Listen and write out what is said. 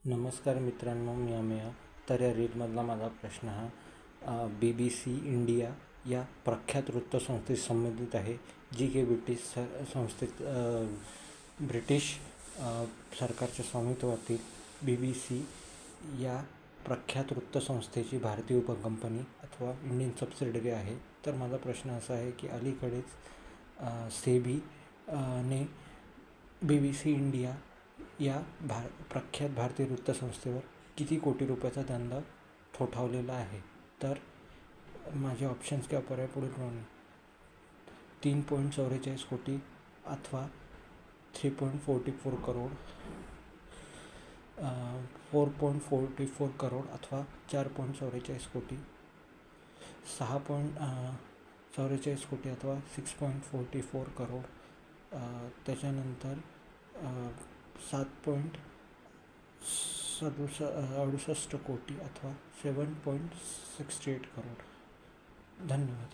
नमस्कार मित्रांनो, मी अमेय. तर या रीलमधला माझा प्रश्न हा BBC इंडिया या प्रख्यात वृत्तसंस्थेशी संबंधित आहे, जी की ब्रिटिश सरकारच्या स्वामित्वातील BBC या प्रख्यात वृत्तसंस्थेची भारतीय उपकंपनी अथवा इंडियन सबसिडरी आहे. तर माझा प्रश्न असा आहे की अलीकडेच सेबी ने BBC इंडिया या प्रख्यात भारतीय वृत्तसंस्थेवर किती कोटी रुपयाचा दंड ठोठावलेला आहे. तर माझे ऑप्शन्स किंवा पर्याय पुढीलप्रमाणे 3.44 कोटी अथवा 3.44 करोड, 4.44 करोड अथवा 4.44 कोटी, 6.44 कोटी अथवा 6.44 करोड, त्याच्यानंतर 7.68 कोटी अथवा 7.68 करोड. धन्यवाद.